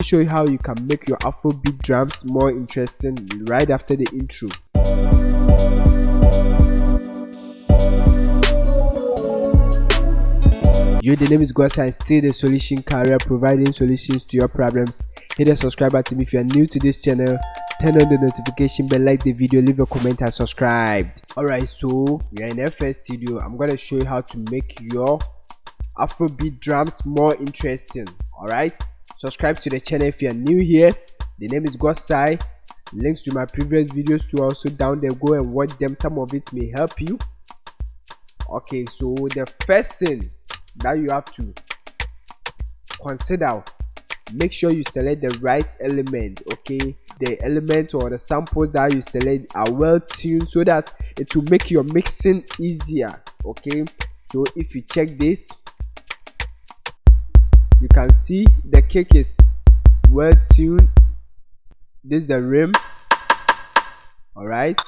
show you how you can make your Afrobeat drums more interesting right after the intro. Yo, the name is Gwasa and still the solution carrier, providing solutions to your problems. Hit the subscribe button if you are new to this channel. Turn on the notification bell, like the video, leave a comment and subscribe. Alright, so we are in our first video. I'm gonna show you how to make your Afrobeat drums more interesting. Alright, subscribe to the channel if you are new here. The name is Gwasa. Links to my previous videos to also down there. Go and watch them, some of it may help you. Okay, so the first thing that you have to consider, make sure you select the right element. Okay, the element or the samples that you select are well tuned so that it will make your mixing easier. Okay, so if you check this, you can see the kick is well tuned. This is the rim. All right,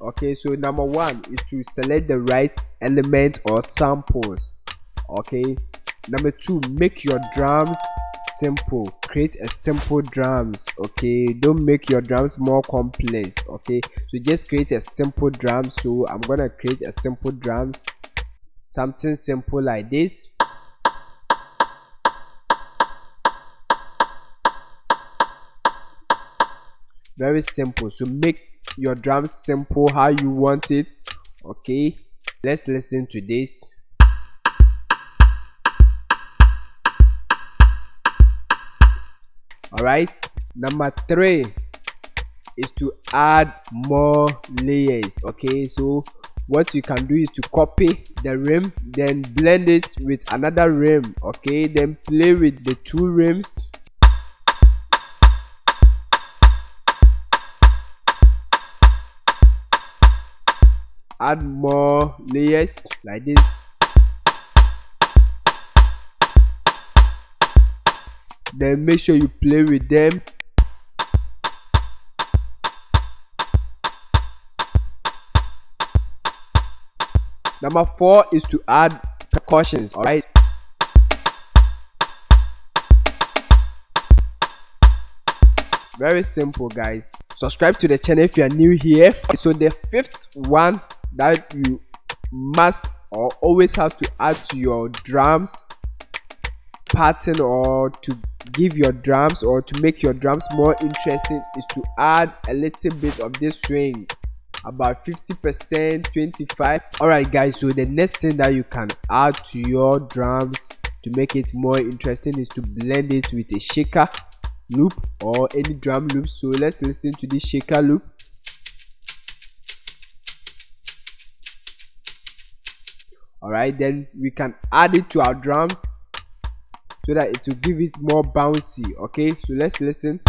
okay, so number one is to select the right element or samples. Okay, number two, make your drums simple. Create a simple drums. Okay, don't make your drums more complex. Okay, so just create a simple drum. So I'm gonna create a simple drums, something simple like this. Very simple. So make your drums simple how you want it. Okay, let's listen to this. All right, number three is to add more layers. Okay, so what you can do is to copy the rim, then blend it with another rim. Okay, then play with the two rims. Add more layers like this. Then make sure you play with them. Number four is to add percussions. All right, very simple, guys. Subscribe to the channel if you are new here. So the fifth one that you must or always have to add to your drums pattern, or to give your drums or to make your drums more interesting, is to add a little bit of this swing, about 50%, 25. All right, guys, so the next thing that you can add to your drums to make it more interesting is to blend it with a shaker loop or any drum loop. So let's listen to this shaker loop. All right, then we can add it to our drums so that it will give it more bouncy. Okay, so let's listen.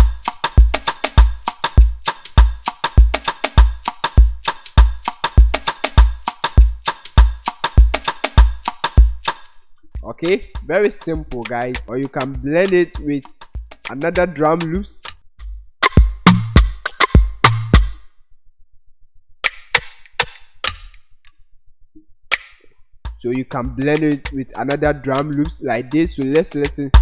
Okay, very simple, guys. Or you can blend it with another drum loops. So you can blend it with another drum loops like this. So let's listen.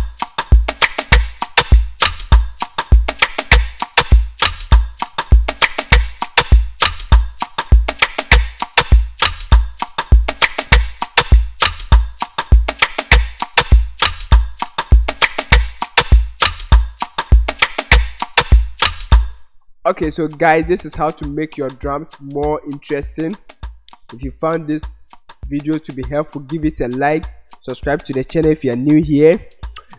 Okay, so guys, this is how to make your drums more interesting. If you found this video to be helpful, give it a like, subscribe to the channel if you are new here.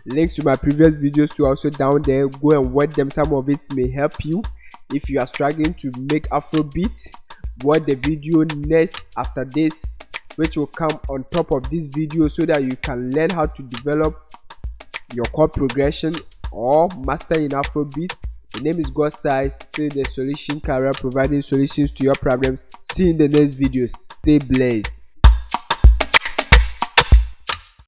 Links to my previous videos to also down there. Go and watch them, some of it may help you. If you are struggling to make Afrobeat, watch the video next after this, which will come on top of this video, so that you can learn how to develop your chord progression or master in Afrobeat. The name is Gwasa, still the solution carrier, providing solutions to your problems. See you in the next video. Stay blessed.